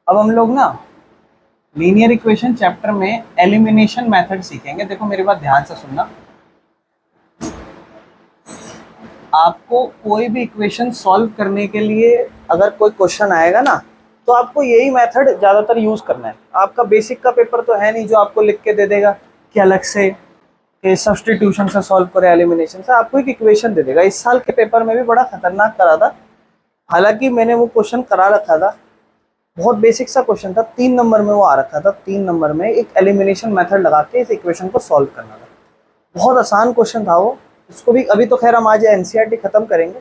अब हम लोग ना लीनियर इक्वेशन चैप्टर में एलिमिनेशन मेथड सीखेंगे। देखो मेरी बात ध्यान से सुनना। आपको कोई भी इक्वेशन सॉल्व करने के लिए अगर कोई क्वेश्चन आएगा ना, तो आपको यही मेथड ज़्यादातर यूज़ करना है। आपका बेसिक का पेपर तो है नहीं जो आपको लिख के दे देगा कि अलग से कि सब्सटीट्यूशन से सॉल्व करें, एलिमिनेशन से। आपको एक इक्वेशन दे देगा। इस साल के पेपर में भी बड़ा खतरनाक करा था, हालांकि मैंने वो क्वेश्चन करा रखा था, बहुत बेसिक सा क्वेश्चन था, 3 नंबर में वो आ रखा था। 3 नंबर में एक एलिमिनेशन मेथड लगा के इस इक्वेशन को सॉल्व करना था। बहुत आसान क्वेश्चन था वो। इसको भी अभी तो खैर हम आज एनसीईआरटी खत्म करेंगे,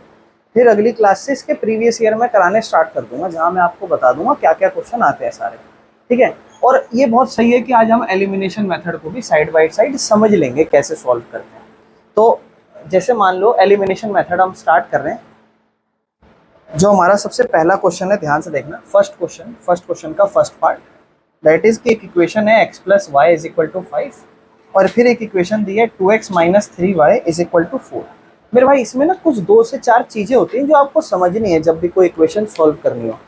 फिर अगली क्लास से इसके प्रीवियस ईयर में कराने स्टार्ट कर दूंगा, जहां मैं आपको बता दूंगा क्या क्या क्वेश्चन आते हैं सारे। ठीक है, और ये बहुत सही है कि आज हम एलिमिनेशन मेथड को भी साइड बाय साइड समझ लेंगे कैसे सॉल्व करते हैं। तो जैसे मान लो एलिमिनेशन मेथड हम स्टार्ट कर रहे हैं। जो हमारा सबसे पहला क्वेश्चन है, ध्यान से देखना, फर्स्ट क्वेश्चन का फर्स्ट पार्ट, दैट इज कि एक इक्वेशन है x + y = 5 और फिर एक इक्वेशन दी है 2x - 3y = 4। मेरे भाई इसमें ना कुछ 2 से 4 चीजें होती हैं जो आपको समझनी है जब भी कोई इक्वेशन सॉल्व करनी हो।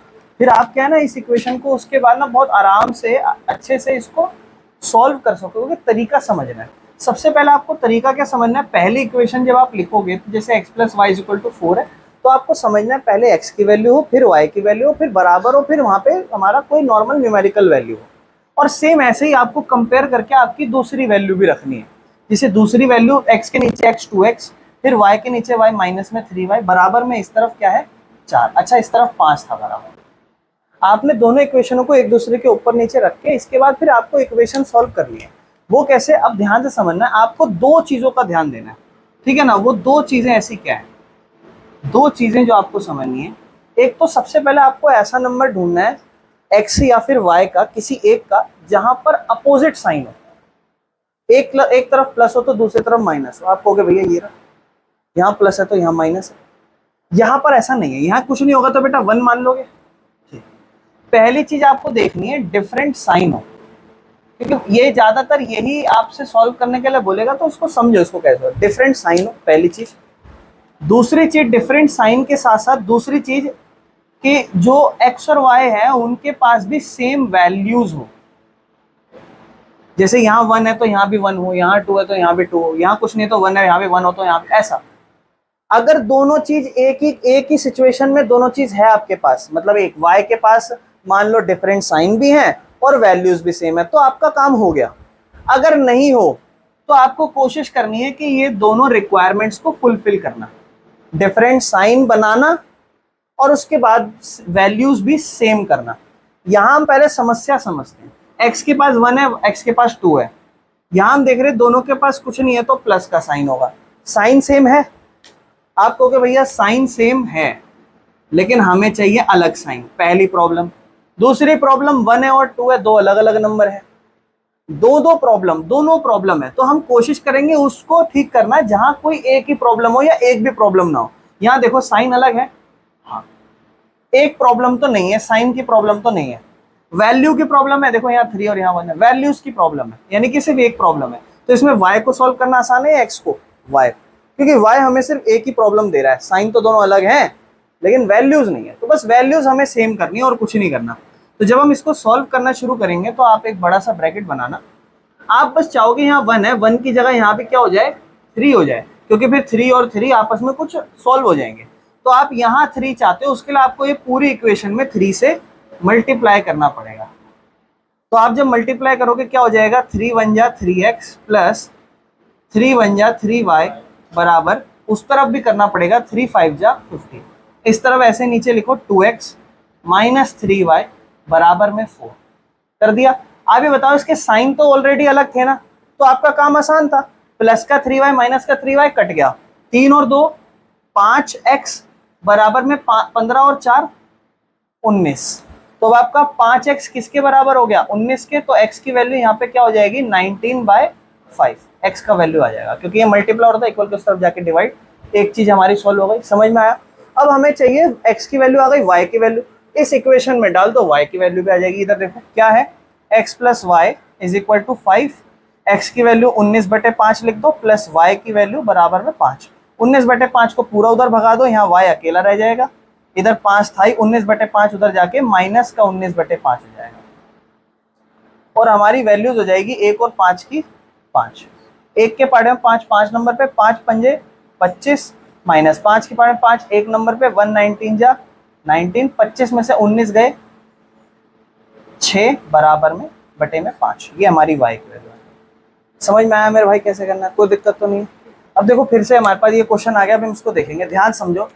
फिर आप क्या है ना, इस इक्वेशन को उसके बाद ना बहुत आराम से अच्छे से इसको सॉल्व कर सकोगे। तरीका समझना है। सबसे पहले आपको तरीका क्या समझना है, पहली इक्वेशन जब आप लिखोगे तो जैसे x + y = 4 है, तो आपको समझना है पहले x की वैल्यू हो, फिर y की वैल्यू हो, फिर बराबर हो, फिर वहाँ पे हमारा कोई नॉर्मल न्यूमेरिकल वैल्यू हो। और सेम ऐसे ही आपको कंपेयर करके आपकी दूसरी वैल्यू भी रखनी है। जैसे दूसरी वैल्यू x के नीचे x 2x, फिर y के नीचे y माइनस में 3y, बराबर में इस तरफ क्या है 4, अच्छा इस तरफ 5 था बराबर। आपने दोनों इक्वेशनों को एक दूसरे के ऊपर नीचे रख के इसके बाद फिर आपको इक्वेशन सॉल्व करनी है। वो कैसे, अब ध्यान से समझना है। आपको 2 चीजों का ध्यान देना है, ठीक है ना। वो 2 चीजें ऐसी क्या है, 2 चीजें जो आपको समझनी है। एक तो सबसे पहले आपको ऐसा नंबर ढूंढना है x या फिर y का, किसी एक का, जहां पर अपोजिट साइन हो। एक तरफ प्लस हो तो दूसरी तरफ माइनस हो। आप कहोगे भैया ये रहा, यहाँ प्लस है तो यहाँ माइनस है। यहाँ पर ऐसा नहीं है, यहाँ कुछ नहीं होगा तो बेटा 1 मान लोगे। पहली चीज आपको देखनी है डिफरेंट साइन हो, क्योंकि ये ज्यादातर यही आपसे सॉल्व करने के लिए बोलेगा, तो उसको समझो इसको कैसे डिफरेंट साइन हो, पहली चीज। दूसरी चीज डिफरेंट साइन के साथ साथ दूसरी चीज कि जो x और y है उनके पास भी सेम वैल्यूज हो। जैसे यहाँ 1 है तो यहाँ भी 1 हो, यहाँ 2 है तो यहाँ भी 2 हो, यहाँ कुछ नहीं तो 1 है, यहाँ भी 1 हो तो यहाँ भी ऐसा। अगर दोनों चीज एक ही सिचुएशन में दोनों चीज है आपके पास, मतलब एक y के पास मान लो डिफरेंट साइन भी है और वैल्यूज भी सेम है, तो आपका काम हो गया। अगर नहीं हो तो आपको कोशिश करनी है कि ये दोनों रिक्वायरमेंट्स को फुलफिल करना, डिफरेंट साइन बनाना और उसके बाद वैल्यूज भी सेम करना। यहां हम पहले समस्या समझते हैं। x के पास 1 है, x के पास 2 है। यहां हम देख रहे हैं दोनों के पास कुछ नहीं है तो प्लस का साइन होगा। साइन सेम है, आप कहोगे भैया साइन सेम है लेकिन हमें चाहिए अलग साइन, पहली प्रॉब्लम। दूसरी प्रॉब्लम 1 है और 2 है, दो अलग अलग नंबर है। दोनों प्रॉब्लम है, तो हम कोशिश करेंगे उसको ठीक करना जहां कोई एक ही प्रॉब्लम हो या एक भी प्रॉब्लम ना हो। यहां देखो साइन अलग है, हाँ एक प्रॉब्लम तो नहीं है, साइन की प्रॉब्लम तो नहीं है। वैल्यू की प्रॉब्लम है, देखो यहाँ 3 और यहाँ 1 है, वैल्यूज की प्रॉब्लम है, यानी कि सिर्फ एक प्रॉब्लम है। तो इसमें y को सॉल्व करना आसान है, x को y, क्योंकि y हमें सिर्फ एक ही प्रॉब्लम दे रहा है। साइन तो दोनों अलग हैं लेकिन वैल्यूज नहीं है, तो बस वैल्यूज हमें सेम करनी है और कुछ नहीं करना। तो जब हम इसको सॉल्व करना शुरू करेंगे तो आप एक बड़ा सा ब्रैकेट बनाना। आप बस चाहोगे यहाँ 1 है, 1 की जगह यहाँ पे क्या हो जाए 3 हो जाए, क्योंकि फिर 3 और 3 आपस में कुछ सॉल्व हो जाएंगे। तो आप यहाँ 3 चाहते हो, उसके लिए आपको ये पूरी इक्वेशन में 3 से मल्टीप्लाई करना पड़ेगा। तो आप जब मल्टीप्लाई करोगे क्या हो जाएगा, 3 × 1 = 3x प्लस 3 × 1 = 3y बराबर, उस तरफ भी करना पड़ेगा 3 × 5 = 15। इस तरफ ऐसे नीचे लिखो 2x माइनस 3y बराबर में 4 कर दिया। आप ये बताओ इसके साइन तो ऑलरेडी अलग थे ना, तो आपका काम आसान था। प्लस का 3y माइनस का 3y कट गया, 3 और 2 5x बराबर में 15 और 4 19। तो अब आपका 5x किसके बराबर हो गया 19 के, तो x की वैल्यू यहाँ पे क्या हो जाएगी 19/5, x का वैल्यू आ जाएगा, क्योंकि ये मल्टीप्लाई होता है इक्वल के उस तरफ जाके डिवाइड। एक चीज हमारी सॉल्व हो गई, समझ में आया। अब हमें चाहिए x की वैल्यू आ गई, y की वैल्यू इस इक्वेशन में डाल दो, y की वैल्यू भी आ जाएगी। इधर देखो क्या है, x + y = 5, x की वैल्यू 19/5 लिख दो प्लस y की वैल्यू बराबर में 5। 19/5 को पूरा उधर भगा दो, यहाँ y अकेला रह जाएगा। इधर 5 था ही, 19/5 उधर जाके माइनस का 19/5 हो जाएगा, और हमारी वैल्यूज हो जाएगी 1 और 5 की 5। 1 के पार्ट में 5, 5 नंबर पे 5 पंजे 25, माइनस 5 के पार्ट में 5, 1 नंबर पे 119 जा 19, 25 में से 19 गए 6 बराबर में बटे में 5। ये हमारी y की वैल्यू है। समझ में आया मेरे भाई कैसे करना है? कोई दिक्कत तो नहीं? अब देखो फिर से हमारे पास ये क्वेश्चन आ गया, अब हम इसको देखेंगे, ध्यान समझो।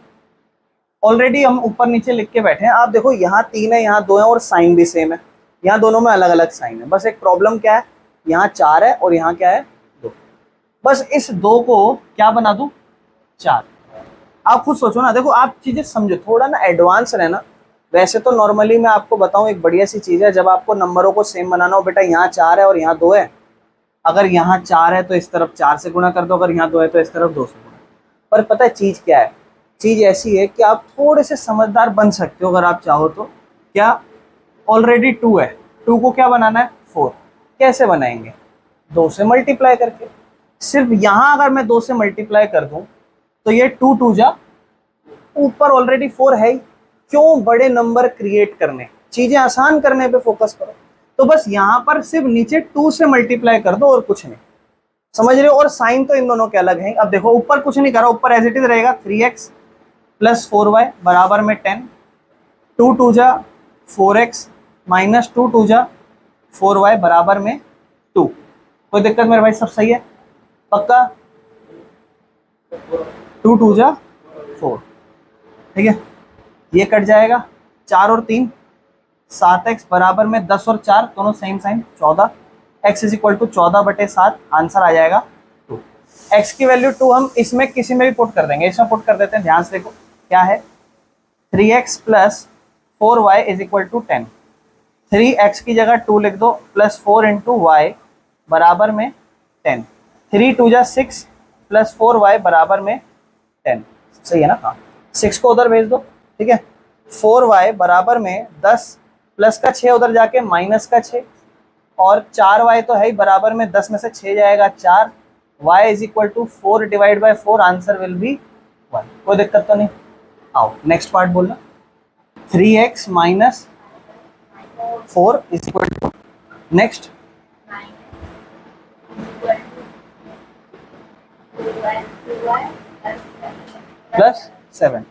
ऑलरेडी हम ऊपर नीचे लिख के बैठे हैं, आप देखो यहाँ 3 है, यहाँ 2 है, और साइन भी सेम है, यहाँ दोनों में अलग अलग साइन है। बस एक प्रॉब्लम क्या है, यहाँ 4 है और यहाँ क्या है 2। बस इस 2 को क्या बना दूं 4। आप खुद सोचो ना, देखो आप चीजें समझो, थोड़ा ना एडवांस रहना। वैसे तो नॉर्मली मैं आपको बताऊं, एक बढ़िया सी चीज है, जब आपको नंबरों को सेम बनाना हो, बेटा यहाँ 4 है और यहाँ 2 है, अगर यहाँ 4 है तो इस तरफ 4 से गुणा कर दो, अगर यहाँ 2 है तो इस तरफ 2 से गुणा। पर पता है चीज क्या है, चीज ऐसी है कि आप थोड़े से समझदार बन सकते हो अगर आप चाहो तो। क्या, ऑलरेडी 2 है, 2 को क्या बनाना है 4। कैसे बनाएंगे, 2 से मल्टीप्लाई करके। सिर्फ यहाँ अगर मैं 2 से मल्टीप्लाई कर दूं तो ये 2 2 जा, ऊपर ऑलरेडी 4 है ही, क्यों बड़े नंबर क्रिएट करने, चीजें आसान करने पे फोकस करो। तो बस यहाँ पर सिर्फ नीचे 2 से मल्टीप्लाई कर दो और कुछ नहीं, समझ रहे हो? और साइन तो इन दोनों के अलग हैं। अब देखो ऊपर कुछ नहीं करा, ऊपर एज इट इज रहेगा 3x + 4y बराबर में 10, 2 2 जा 4x माइनस 2 2 जा 4y बराबर में 2। कोई दिक्कत मेरे भाई? सब सही है पक्का? 2 2 जा 4, ठीक है, ये कट जाएगा, 4 और 3 7x बराबर में 10 और 4 दोनों सेम साइन 14, x = 14/7, आंसर आ जाएगा 2। x की वैल्यू 2 हम इसमें किसी में भी पुट कर देंगे, इसमें पुट कर देते हैं, ध्यान से देखो क्या है, 3x + 4y = 10। 3x की जगह 2 लिख दो, प्लस 4 × y बराबर में 10, 3 2 जा 6 + 4y बराबर में 10। सही है ना? हाँ, 6 को उधर भेज दो, ठीक है, 4y बराबर में 10, प्लस का 6 उधर जाके माइनस का 6, और 4y तो है ही, बराबर में 10 में से 6 जाएगा 4, y = 4/4, आंसर विल बी 1। कोई दिक्कत तो नहीं? आओ नेक्स्ट पार्ट बोलना, 3x - 4 = नेक्स्ट +7।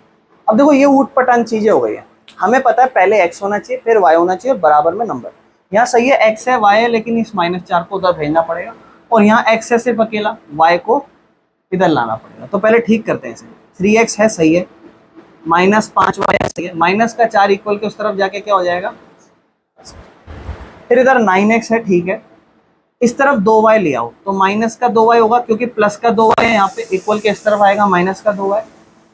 अब देखो ये ऊट पटांग चीजें हो गई है, हमें पता है पहले x होना चाहिए फिर y होना चाहिए और बराबर में नंबर। यहाँ सही है x है y है, लेकिन इस -4 को उधर भेजना पड़ेगा, और यहाँ x है सिर्फ अकेला, y को इधर लाना पड़ेगा। तो पहले ठीक करते हैं इसे, 3x है सही है, -5y है सही है, माइनस का 4 इक्वल के उस तरफ जाके क्या हो जाएगा, फिर इधर 9x है, ठीक है, इस तरफ 2y ले आओ तो माइनस का 2y होगा, क्योंकि प्लस का 2y है यहाँ पे, इक्वल के इस तरफ आएगा माइनस का 2y,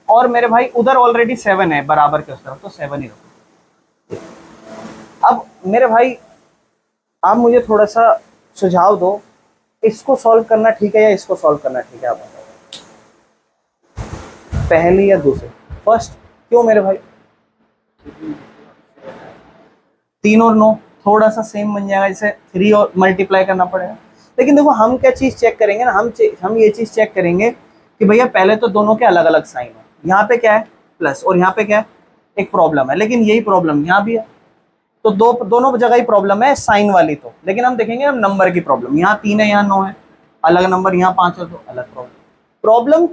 और मेरे भाई उधर ऑलरेडी 7 है बराबर के उस तरफ, तो 7 ही रखो। अब मेरे भाई आप मुझे थोड़ा सा सुझाव दो, इसको सॉल्व करना ठीक है या इसको सॉल्व करना ठीक है? आप पहली या दूसरी? फर्स्ट। क्यों मेरे भाई? 3 और 9 थोड़ा सा सेम बन जाएगा, जैसे 3 और मल्टीप्लाई करना पड़ेगा। लेकिन देखो हम क्या चीज़ चेक करेंगे ना, हम ये चीज़ चेक करेंगे कि भैया पहले तो दोनों के अलग अलग साइन है, यहाँ पे क्या है प्लस और यहाँ पे क्या है, एक प्रॉब्लम है, लेकिन यही प्रॉब्लम यहाँ भी है, तो दोनों जगह ही प्रॉब्लम है साइन वाली। तो लेकिन हम देखेंगे हम नंबर की प्रॉब्लम, यहाँ 3 है यहाँ 9 है, अलग नंबर, यहाँ 5 है तो अलग प्रॉब्लम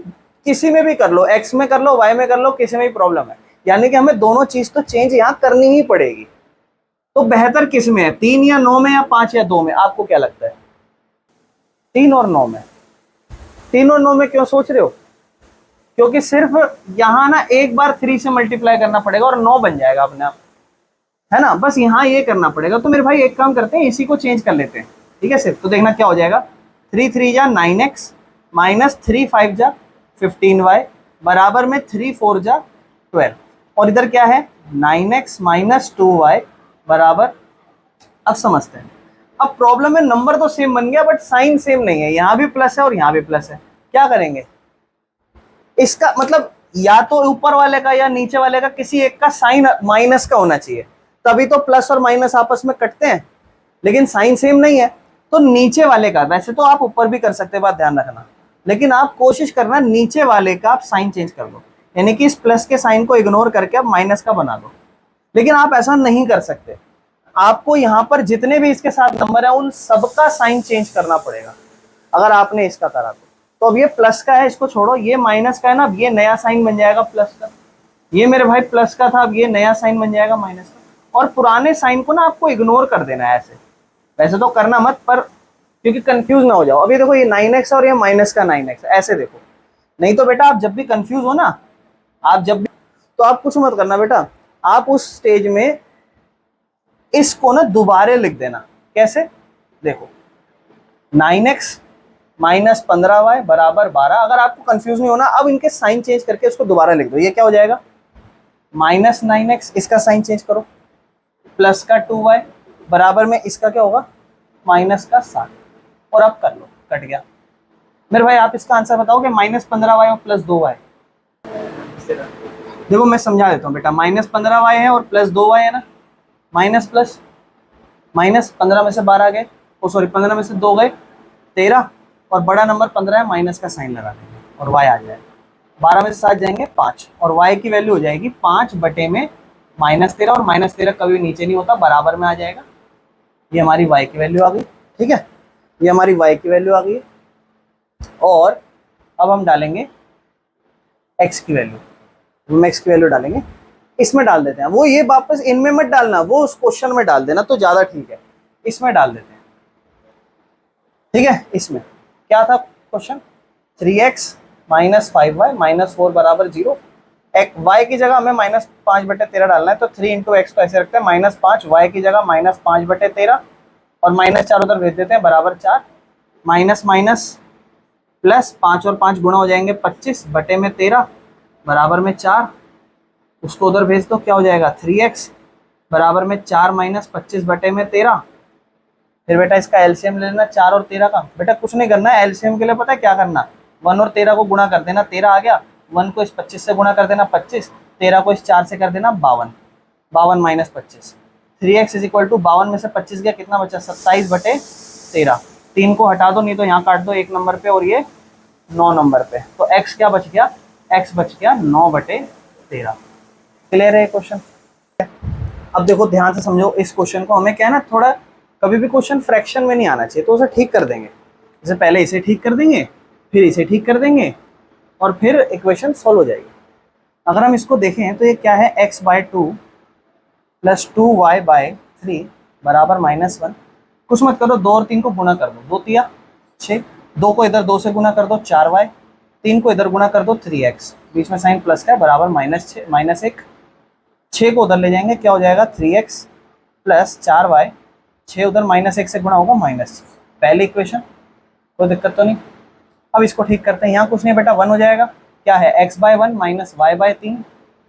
किसी में भी कर लो, x में कर लो, y में कर लो, किसी में भी प्रॉब्लम है, यानी कि हमें दोनों चीज तो चेंज यहाँ करनी ही पड़ेगी। तो बेहतर किस में है, 3 या 9 में या 5 या 2 में? आपको क्या लगता है? 3 और 9 में। 3 और 9 में क्यों सोच रहे हो? क्योंकि सिर्फ यहाँ ना एक बार 3 से मल्टीप्लाई करना पड़ेगा और 9 बन जाएगा अपने आप, है ना, बस यहाँ ये करना पड़ेगा। तो मेरे भाई एक काम करते हैं, इसी को चेंज कर लेते हैं, ठीक है सिर्फ। तो देखना क्या हो जाएगा, 3 3 जा 9x माइनस 3 5 जा 15y बराबर में 3 4 जा 12, और इधर क्या है 9x माइनस 2y बराबर। अब समझते हैं, अब प्रॉब्लम है नंबर तो सेम बन गया बट साइन सेम नहीं है, यहाँ भी प्लस है और यहाँ भी प्लस है। क्या करेंगे? इसका मतलब या तो ऊपर वाले का या नीचे वाले का किसी एक का साइन माइनस का होना चाहिए, तभी तो प्लस और माइनस आपस में कटते हैं, लेकिन साइन सेम नहीं है तो नीचे वाले का। वैसे तो आप ऊपर भी कर सकते हैं, बात ध्यान रखना, लेकिन आप कोशिश करना नीचे वाले का आप साइन चेंज कर दो। यानी कि इस प्लस के साइन को इग्नोर करके आप माइनस का बना दो। लेकिन आप ऐसा नहीं कर सकते, आपको यहाँ पर जितने भी इसके साथ नंबर है उन सबका साइन चेंज करना पड़ेगा अगर आपने इसका करा तो अब ये प्लस का है, इसको छोड़ो, ये माइनस का है ना, अब ये नया साइन बन जाएगा प्लस का। ये मेरे भाई प्लस का था, अब ये नया साइन बन जाएगा माइनस का। और पुराने साइन को ना आपको इग्नोर कर देना है ऐसे, वैसे तो करना मत, पर क्योंकि कंफ्यूज ना हो जाओ। अभी देखो ये 9x और ये माइनस का 9x, ऐसे देखो, नहीं तो बेटा आप जब भी कंफ्यूज हो ना, आप जब भी, तो आप कुछ मत करना बेटा, आप उस स्टेज में इसको ना दोबारा लिख देना। कैसे? देखो 9x माइनस 15y बराबर 12। अगर आपको कंफ्यूज नहीं होना, अब इनके साइन चेंज करके उसको दोबारा लिख दो। ये क्या हो जाएगा? माइनस 9x, इसका साइन चेंज करो, प्लस का 2y बराबर में इसका क्या होगा? माइनस का 7। और अब कर लो, कट गया। मेरे भाई आप इसका आंसर बताओगे, माइनस 15y और प्लस 2y। देखो मैं समझा देता हूँ बेटा, माइनस 15y है और प्लस 2y है ना, माइनस प्लस माइनस 15 में से 12 गए, ओ सॉरी 15 में से 2 गए 13, और बड़ा नंबर 15 है, माइनस का साइन लगा देंगे और y आ जाएगा। 12 में से 7 जाएंगे 5, और y की वैल्यू हो जाएगी 5 बटे में -13, और -13 कभी नीचे नहीं होता, बराबर में आ जाएगा। ये हमारी y की वैल्यू आ गई, ठीक है, ये हमारी y की वैल्यू आ गई। और अब हम डालेंगे x की वैल्यू, हम x की वैल्यू डालेंगे, इसमें डाल देते हैं। वो ये वापस इनमें मत डालना, वो उस क्वेश्चन में डाल देना तो ज्यादा ठीक है। इसमें डाल देते हैं, ठीक है। इसमें क्या था question? 3x minus 5y minus 4 बराबर 0। y की जगह हमें -5/13 डालना है, तो 3 इंटू एक्स को ऐसे रखते हैं -5, y की जगह -5/13, और माइनस 4 उधर भेज देते हैं, बराबर 4। माइनस माइनस प्लस 5 और 5 गुणा हो जाएंगे 25 बटे में 13 बराबर में 4, उसको उधर भेज दो, क्या हो जाएगा? 3x बराबर में 4 माइनस 25 बटे में 13। फिर बेटा इसका एलसीएम ले लेना 4 और 13 का। बेटा कुछ नहीं करना है, एलसीएम के लिए पता है क्या करना? 1 और 13 को गुणा कर देना, 13 आ गया, 1 को इस 25 से गुणा कर देना 25, 13 को इस 4 से कर देना 52, 52 minus 25। 3x is equal to 52 में से 25 गया, कितना बचा? 27 बटे 13। 3 को हटा दो, नहीं तो यहाँ काट दो 1 नंबर पे और ये 9 नंबर पे, तो x क्या बच गया? x बच गया 9 बटे 13। क्लियर है क्वेश्चन? अब देखो ध्यान से समझो इस क्वेश्चन को, हमें क्या है ना, थोड़ा कभी भी क्वेश्चन फ्रैक्शन में नहीं आना चाहिए, तो उसे ठीक कर देंगे। जैसे पहले इसे ठीक कर देंगे, फिर इसे ठीक कर देंगे, और फिर इक्वेशन सॉल्व हो जाएगी। अगर हम इसको देखें तो ये क्या है? x/2 प्लस 2y/3 बराबर -1। कुछ मत करो, 2 और 3 को गुणा कर दो, 2 तिया 6, 2 को इधर 2 से गुणा कर दो 4y, 3 को इधर गुणा कर दो 3x, बीच में साइन प्लस का है, बराबर -1। 6 को उधर ले जाएंगे, क्या हो जाएगा? 3x प्लस 4y, 6 उधर -1 से गुणा होगा -6। पहली इक्वेशन, कोई दिक्कत तो नहीं। अब इसको ठीक करते हैं, यहाँ कुछ नहीं बेटा, 1 हो जाएगा। क्या है? x/1 माइनस y/3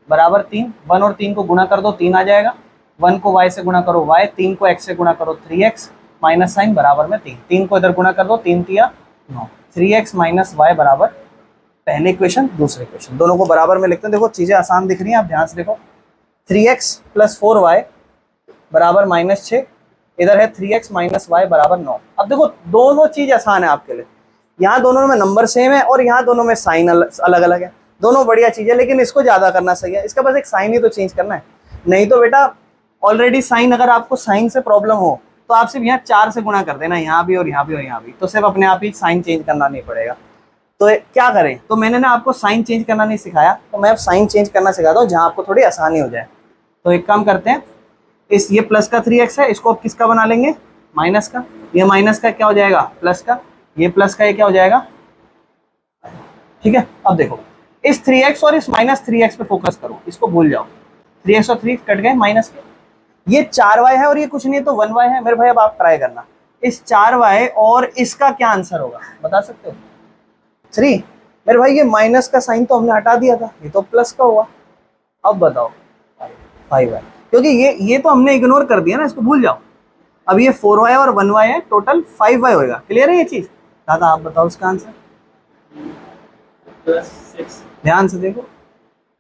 बराबर 3। 1 और 3 को गुणा कर दो, 3 आ जाएगा। 1 को y से गुणा करो y, 3 को x से गुणा करो 3x, माइनस साइन बराबर में 3। 3 को इधर गुणा कर दो, 3 तिया 9। 3x माइनस y बराबर पहली इक्वेशन, दूसरी इक्वेशन, दोनों को बराबर में लिखते हैं। देखो चीज़ें आसान दिख रही हैं, आप ध्यान से देखो। 3x प्लस 4y बराबर -6, इधर है 3x माइनस y बराबर 9। अब देखो दोनों चीज़ आसान है आपके लिए, यहाँ दोनों में नंबर सेम है और यहाँ दोनों में साइन अलग अलग है, दोनों बढ़िया चीज़ है, लेकिन इसको ज़्यादा करना सही है। इसका बस एक साइन ही तो चेंज करना है, नहीं तो बेटा ऑलरेडी साइन, अगर आपको साइन से प्रॉब्लम हो तो आप सिर्फ यहाँ 4 से गुणा कर देना, यहाँ भी और यहाँ भी और यहाँ भी, तो सिर्फ अपने आप ही साइन चेंज करना नहीं पड़ेगा। तो क्या करें? तो मैंने ना आपको साइन चेंज करना नहीं सिखाया, तो मैं अब साइन चेंज करना सिखाता हूँ जहाँ आपको थोड़ी आसानी हो जाए। तो एक काम करते हैं, इस ये प्लस का 3x है, इसको किसका बना लेंगे? माइनस का। ये माइनस का क्या हो जाएगा? प्लस का। ये प्लस का ये क्या हो जाएगा? ठीक है। अब देखो इस 3x और इस -3x पे फोकस करो, इसको भूल जाओ। 3x और 3 कट गए माइनस के। ये 4y है और ये कुछ नहीं है तो 1y है। मेरे भाई अब आप ट्राई करना, इस 4y और इसका क्या आंसर होगा बता सकते हो? 3। मेरे भाई ये माइनस का साइन तो हमने हटा दिया था, ये तो प्लस का हुआ। अब बताओ 5y, क्योंकि ये तो हमने इग्नोर कर दिया ना, इसको भूल जाओ। अब ये 4y और 1y है, टोटल 5y होगा। क्लियर है ये चीज? दादा आप बताओ इसका आंसर। +6। ध्यान से देखो,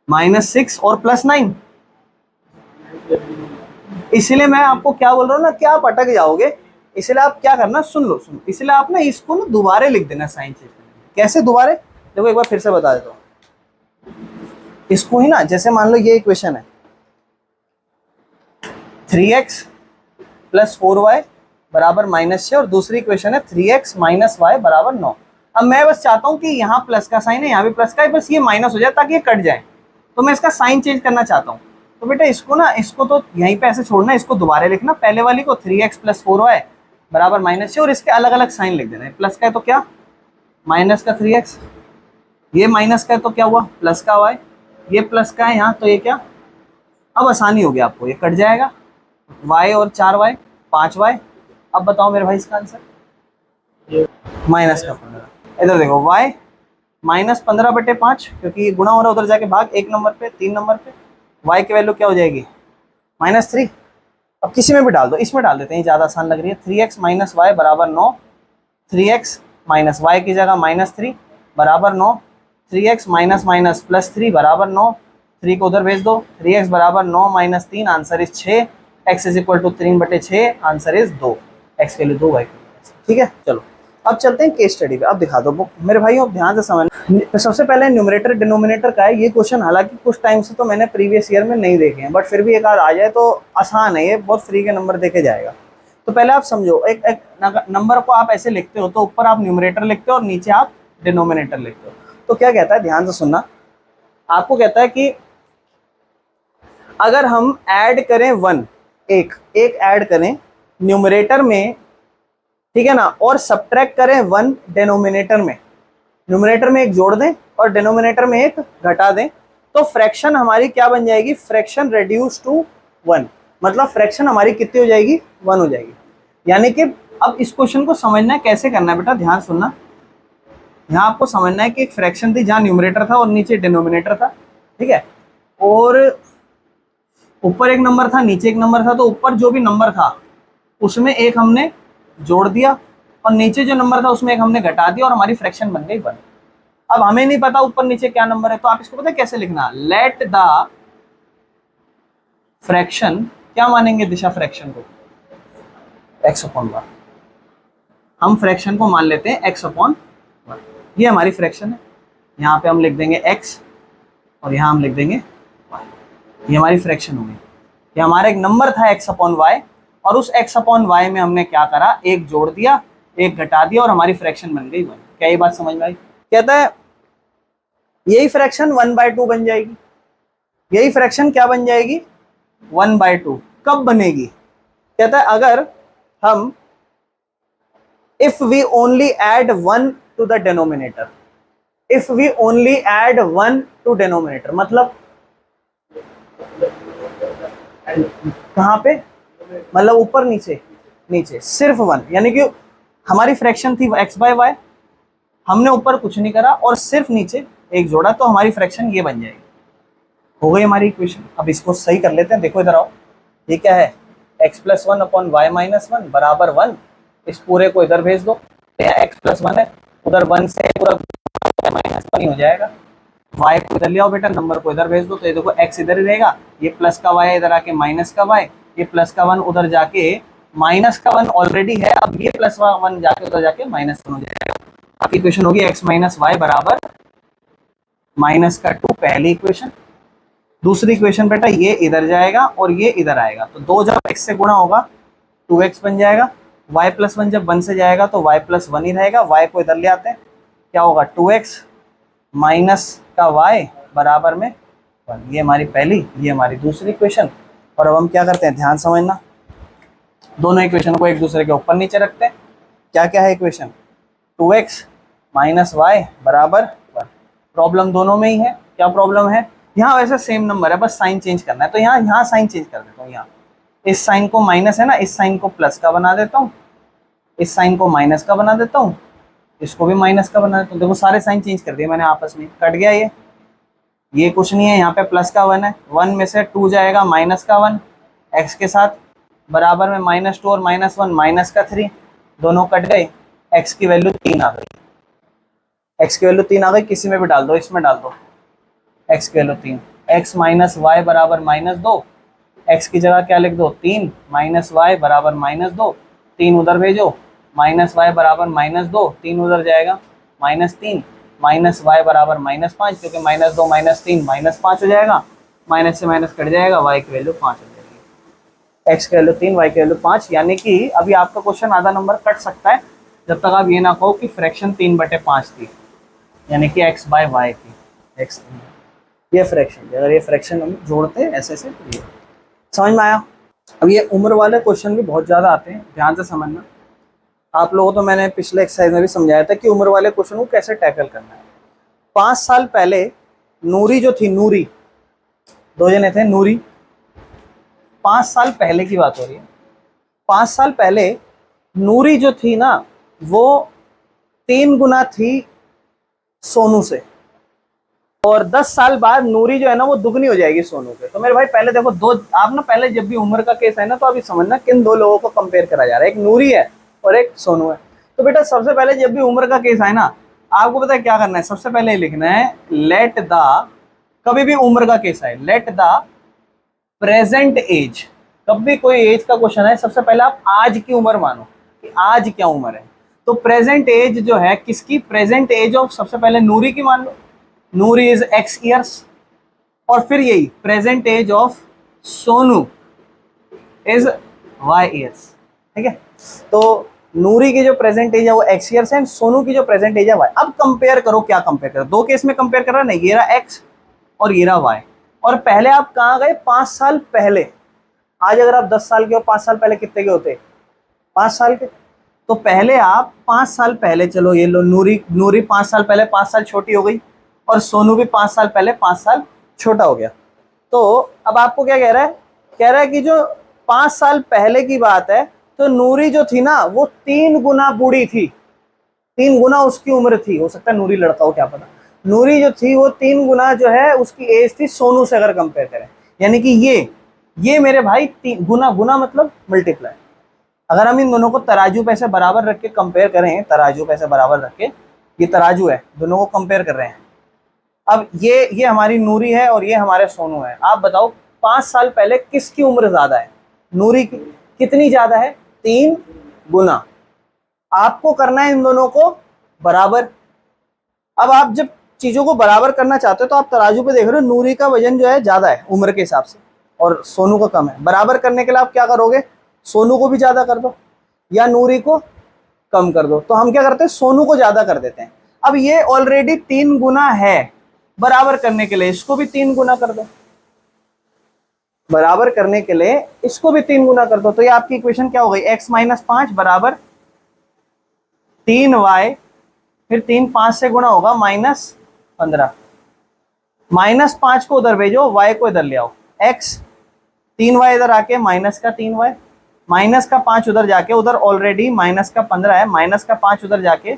-6 और +9। इसलिए मैं आपको क्या बोल रहा हूँ ना, क्या आप अटक जाओगे, इसलिए आप क्या करना, सुन लो, इसलिए आप ना इसको ना दोबारा लिख देना साइन चेंज करने। कैसे दोबारा? देखो एक बार फिर से बता देता हूँ। इसको ही ना, जैसे मान लो ये इक्वेशन है 3x प्लस 4y बराबर -6 और दूसरी इक्वेशन है 3x माइनस वाई बराबर 9। अब मैं बस चाहता हूँ कि यहाँ प्लस का साइन है, यहाँ भी प्लस का है, बस ये माइनस हो जाए ताकि ये कट जाए। तो मैं इसका साइन चेंज करना चाहता हूँ। तो बेटा इसको ना, इसको तो यहीं पे ऐसे छोड़ना, इसको दोबारा लिखना, पहले वाली को 3x प्लस 4y बराबर -6 और इसके अलग अलग साइन लिख देना है। प्लस का है तो क्या माइनस का 3x, ये माइनस का है तो क्या हुआ प्लस का y, ये प्लस का है यहाँ तो ये क्या, अब आसानी हो गया आपको, ये कट जाएगा y और 4y 5y। अब बताओ मेरे भाई इसका आंसर माइनस का 15। इधर देखो y -15/5 क्योंकि ये गुणा हो रहा है, उधर जाके भाग 1 नंबर पे 3 नंबर पे, y की वैल्यू क्या हो जाएगी -3। अब किसी में भी डाल दो, इसमें डाल देते हैं, ज़्यादा आसान लग रही है। 3x माइनस वाई बराबर 9, 3x माइनस वाई की जगह -3 बराबर 9, 3x माइनस माइनस प्लस 3 बराबर 9, 3 को उधर भेज दो, 3x बराबर 9 minus 3 answer is 6, x is equal to 3/6 answer is 2, x के लिए 2 y। ठीक है, चलो अब चलते हैं केस स्टडी पे। अब दिखा दो बुक मेरे भाई, अब ध्यान से समझना। तो सबसे पहले न्यूमरेटर डिनोमिनेटर का है ये क्वेश्चन, हालांकि कुछ टाइम से तो मैंने प्रीवियस ईयर में नहीं देखे हैं, बट फिर भी एक आध आ जाए तो आसान है, ये बहुत फ्री के नंबर देखे जाएगा। तो पहले आप समझो, एक नंबर को आप ऐसे लिखते हो तो ऊपर आप न्यूमरेटर लिखते हो और नीचे आप डिनोमिनेटर लिखते हो। तो क्या कहता है, ध्यान से सुनना, आपको कहता है कि अगर हम ऐड करें 1, एक ऐड करें न्यूमरेटर में, ठीक है ना, और सब्ट्रैक्ट करें 1 डिनोमिनेटर में, न्यूमरेटर में एक जोड़ दें और डिनोमिनेटर में एक घटा दें, तो फ्रैक्शन हमारी क्या बन जाएगी, फ्रैक्शन रेड्यूस टू 1, मतलब फ्रैक्शन हमारी कितनी हो जाएगी 1 हो जाएगी। यानी कि अब इस क्वेश्चन को समझना है कैसे करना है बेटा, ध्यान सुनना। यहाँ आपको समझना है कि एक फ्रैक्शन थी जहाँ न्यूमरेटर था और नीचे डिनोमिनेटर था, ठीक है, और ऊपर एक नंबर था नीचे एक नंबर था, तो ऊपर जो भी नंबर था उसमें एक हमने जोड़ दिया और नीचे जो नंबर था उसमें एक हमने घटा दिया और हमारी फ्रैक्शन बन गई 1। अब हमें नहीं पता ऊपर नीचे क्या नंबर है, तो आप इसको पता है कैसे लिखना, लेट द फ्रैक्शन, क्या मानेंगे दिशा फ्रैक्शन को, x/1। हम फ्रैक्शन को मान लेते हैं x/1, ये हमारी फ्रैक्शन है। यहाँ पे हम लिख देंगे x और यहाँ हम लिख देंगे y, ये हमारी फ्रैक्शन हो गई। ये हमारा एक नंबर था x/y और उस x/y में हमने क्या करा, एक जोड़ दिया एक घटा दिया और हमारी फ्रैक्शन बन गई 1। क्या ये बात समझ में आई? कहता है यही फ्रैक्शन 1/2 बन जाएगी, यही फ्रैक्शन क्या बन जाएगी 1/2। कब बनेगी? कहता है अगर हम if we only add 1 to the denominator, if we only add 1 to denominator, मतलब कहाँ पे, मतलब ऊपर नीचे, नीचे सिर्फ 1, यानी कि हमारी फ्रैक्शन थी x/y, हमने ऊपर कुछ नहीं करा और सिर्फ नीचे एक जोड़ा, तो हमारी फ्रैक्शन ये बन जाएगी। हो गई हमारी इक्वेशन। अब इसको सही कर लेते हैं, देखो इधर आओ, ये क्या है x+1/y-1 बराबर 1। इस पूरे को इधर भेज दो, x+1 है, उधर 1 से पूरा -1 ही हो जाएगा। y को इधर ले आओ बेटा, नंबर को इधर भेज दो, तो ये देखो x इधर ही रहेगा, ये प्लस का y इधर आके माइनस का y, ये प्लस का 1 उधर जाके माइनस का 1 ऑलरेडी है, अब ये प्लस 1 जाके उधर जाके -1 हो जाएगा। आपकी इक्वेशन होगी x - y बराबर -2, पहली इक्वेशन। दूसरी इक्वेशन बेटा ये इधर जाएगा और ये इधर आएगा, तो 2 जब x से गुणा होगा 2x बन जाएगा, y+1 जब 1 से जाएगा तो y+1 ही रहेगा, y को इधर ले आते हैं, क्या होगा 2x माइनस का y बराबर में 1। ये हमारी पहली, ये हमारी दूसरी इक्वेशन। और अब हम क्या करते हैं, ध्यान समझना, दोनों इक्वेशन को एक दूसरे के ऊपर नीचे रखते हैं। क्या क्या है इक्वेशन, 2x माइनस y बराबर 1। प्रॉब्लम दोनों में ही है, क्या प्रॉब्लम है, यहाँ वैसे सेम नंबर है, बस साइन चेंज करना है, तो यहाँ साइन चेंज कर देता हूँ। यहाँ इस साइन को माइनस है ना, इस साइन को प्लस का बना देता हूँ, इस साइन को माइनस का बना देता हूँ, इसको भी माइनस का बना देता हूँ। देखो सारे साइन चेंज कर दिए मैंने आपस में, कट गया ये कुछ नहीं है, यहाँ पे प्लस का 1 है, 1 में से 2 जाएगा माइनस का 1 x के साथ बराबर में -2 और -1 माइनस का 3, दोनों कट गए, x की वैल्यू 3 आ गई, x की वैल्यू 3 आ गई, किसी में भी डाल दो, इसमें डाल दो x की वैल्यू 3, x - y बराबर -2, x की जगह क्या लिख दो 3, -y बराबर -2, 3 उधर भेजो, -y बराबर -2, 3 उधर जाएगा -3, माइनस वाई बराबर -5, क्योंकि -2 -3 -5 हो जाएगा, माइनस से माइनस कट जाएगा, वाई की वैल्यू 5 हो जाएगी, एक्स की वैल्यू 3, वाई की वैल्यू 5। यानी कि अभी आपका क्वेश्चन आधा नंबर कट सकता है जब तक आप ये ना कहो कि फ्रैक्शन 3/5 थी, यानी कि एक्स बाय वाई थी, एक्स ये फ्रैक्शन, अगर ये फ्रैक्शन हम जोड़ते हैं ऐसे ऐसे तो ये समझ में आया। अब ये उम्र वाले क्वेश्चन भी बहुत ज़्यादा आते हैं, ध्यान से समझना। आप लोगों तो मैंने पिछले एक्सरसाइज में भी समझाया था कि उम्र वाले क्वेश्चन को कैसे टैकल करना है। 5 साल पहले नूरी जो थी, नूरी, दो जने थे नूरी, 5 साल पहले की बात हो रही है, 5 साल पहले नूरी जो थी ना वो 3 गुना थी सोनू से, और 10 साल बाद नूरी जो है ना वो दुगनी हो जाएगी सोनू के। तो मेरे भाई पहले देखो, दो आप ना पहले जब भी उम्र का केस है ना तो अभी समझना किन दो लोगों को कंपेयर करा जा रहा है, एक नूरी है और एक सोनू है। तो बेटा सबसे पहले जब भी उम्र का केस है ना, आपको पता है क्या करना है, सबसे पहले लिखना है लेट द, कभी भी उम्र का केस है, लेट द प्रेजेंट एज। कब भी कोई एज का क्वेश्चन है सबसे पहले आप आज की उम्र मानो कि आज क्या उम्र है। तो प्रेजेंट एज जो है किसकी, प्रेजेंट एज ऑफ सबसे पहले नूरी की मान लो, नूरी इज x ईयर्स, और फिर यही present age of Sonu is y years, ठीक है। तो नूरी की जो प्रेजेंट एज है वो x ईयर्स है, सोनू की जो प्रेजेंट एज है y। अब कंपेयर करो, क्या कंपेयर करो, दो केस में कंपेयर कर रहा है ना, ये रहा x और ये रहा y, और पहले आप कहाँ गए, 5 साल पहले। आज अगर आप 10 साल के हो, 5 साल पहले कितने के होते, 5 साल के। तो पहले आप 5 साल पहले, चलो ये लो, नूरी 5 साल पहले 5 साल छोटी हो गई, और सोनू भी 5 साल पहले 5 साल छोटा हो गया। तो अब आपको क्या कह रहा है कि जो 5 साल पहले की बात है, तो नूरी जो थी ना वो 3 गुना बूढ़ी थी, 3 गुना उसकी उम्र थी, हो सकता है नूरी लड़का हो, क्या पता। नूरी जो थी वो 3 गुना जो है उसकी एज थी सोनू से, अगर कंपेयर करें। यानी कि ये मेरे भाई 3 गुना, गुना मतलब मल्टीप्लाई। अगर हम इन दोनों को तराजू पे से बराबर रख के कंपेयर करें, तराजू पे से बराबर रख के, ये तराजू है, दोनों को कंपेयर कर रहे हैं। अब ये हमारी नूरी है और ये हमारे सोनू है। आप बताओ 5 साल पहले किसकी उम्र ज्यादा है, नूरी की। कितनी ज्यादा है, 3 गुना। आपको करना है इन दोनों को बराबर। अब आप जब चीजों को बराबर करना चाहते हो तो आप तराजू पे देख रहे हो, नूरी का वजन जो है ज्यादा है उम्र के हिसाब से और सोनू का कम है। बराबर करने के लिए आप क्या करोगे, सोनू को भी ज्यादा कर दो या नूरी को कम कर दो। तो हम क्या करते हैं, सोनू को ज्यादा कर देते हैं। अब ये ऑलरेडी 3 गुना है, बराबर करने के लिए इसको भी 3 गुना कर दो, बराबर करने के लिए इसको भी 3 गुना कर दो। तो ये आपकी इक्वेशन क्या हो गई, x - 5 बराबर 3y, फिर 3 5 से गुणा होगा -15। -5 को उधर भेजो, y को इधर ले आओ, x 3y इधर आके माइनस का 3y, माइनस का 5 उधर जाके, उधर ऑलरेडी माइनस का 15 है, माइनस का 5 उधर जाके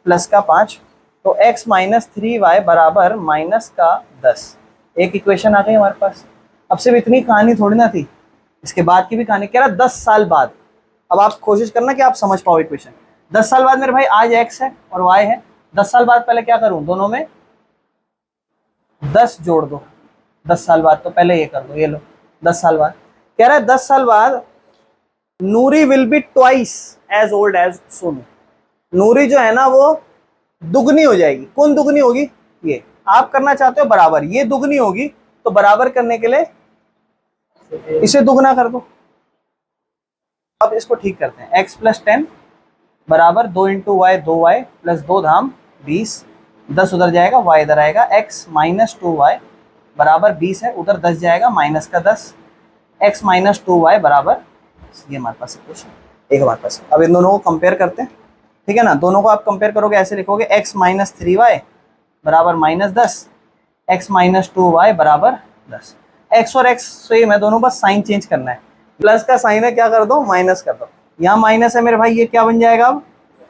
प्लस का 5, तो x - 3y बराबर -10। एक इक्वेशन आ गई हमारे पास। अब सिर्फ इतनी कहानी थोड़ी ना थी, इसके बाद की भी कहानी। कह रहा 10 साल बाद। अब आप कोशिश करना कि आप समझ पाओ इक्वेशन। 10 साल बाद मेरे भाई आज x है और y है, 10 साल बाद पहले क्या करूं, दोनों में 10 जोड़ दो। 10 साल बाद तो पहले ये कर दो, ये लो 10 साल बाद। कह रहा है 10 साल बाद Noori will be twice as old as Sonu. Noori जो है ना वो दुगनी हो जाएगी। कौन दुगनी होगी, ये आप करना चाहते हो बराबर, ये दुगनी होगी, तो बराबर करने के लिए इसे दुगना कर दो। अब इसको ठीक करते हैं, x + 10 बराबर 2 × y 2y + 2 धाम 20, 10 उधर जाएगा, y इधर आएगा, x - 2y बराबर 20 है, उधर 10 जाएगा, माइनस का 10, x - 2y बराबर, ये हमारे पास क्वेश्चन एक हमारे पास। अब इन दोनों को कंपेयर करते हैं, ठीक है ना। दोनों को आप कंपेयर करोगे, ऐसे लिखोगे x - 3y बराबर -10, x - 2y बराबर 10। x और x सेम है दोनों, बस साइन चेंज करना है। प्लस का साइन है, क्या कर दो, माइनस कर दो। यहाँ माइनस है मेरे भाई, ये क्या बन जाएगा अब,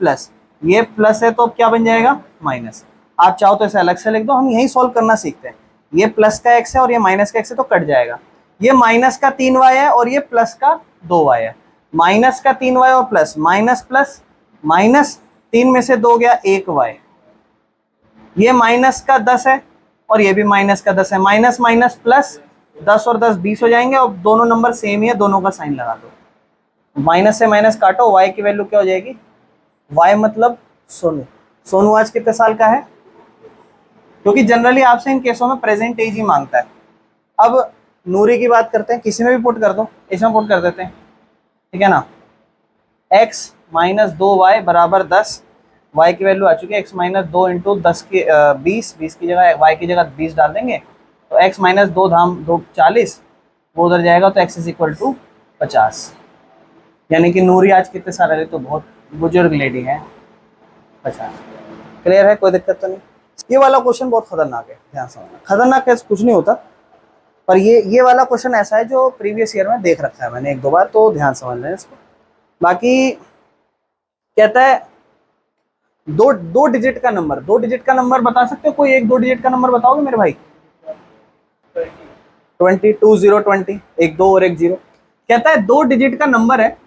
प्लस। ये प्लस है तो क्या बन जाएगा, माइनस। आप चाहो तो इसे अलग से लिख दो, हम यही सॉल्व करना सीखते हैं। ये प्लस का x है और ये माइनस का x है तो कट जाएगा। ये माइनस का 3y है और ये प्लस का 2y है। माइनस का 3y और प्लस, माइनस प्लस माइनस, 3 में से 2 गया 1y। ये माइनस का 10 है और ये भी माइनस का 10 है। माइनस माइनस प्लस, 10 और 10 20 हो जाएंगे, और दोनों नंबर सेम ही है, दोनों का साइन लगा दो। माइनस से माइनस काटो, y की वैल्यू क्या हो जाएगी, y मतलब सोनू। सोनू आज कितने साल का है, क्योंकि जनरली आपसे इन केसों में प्रेजेंट एज ही मांगता है। अब नूरी की बात करते हैं, किसी में भी पुट कर दो, इसमें पुट कर देते हैं, ठीक है ना। x माइनस 2y बराबर 10, y की वैल्यू आ चुकी है x माइनस 2 इंटू 10 की 20 की जगह y की जगह 20 डाल देंगे, तो x माइनस 2 धाम 2 40, वो उधर जाएगा तो x इज इक्वल टू 50। यानी कि नूरी आज कितने साल रही, तो बहुत बुजुर्ग लेडी है, 50। क्लियर है, कोई दिक्कत तो नहीं। ये वाला क्वेश्चन बहुत खतरनाक है, ध्यान समझना। खतरनाक कैसे, कुछ नहीं होता, पर ये वाला क्वेश्चन ऐसा है जो प्रीवियस ईयर में देख रखा है मैंने 1-2 बार, तो ध्यान समझ लें इसको। बाकी कहता है दो डिजिट का नंबर, 2 डिजिट का नंबर बता सकते हो कोई? 1-2 डिजिट का नंबर बताओगे मेरे भाई? 20, 2 0 20, एक 2 और एक 0। कहता है 2 डिजिट का नंबर है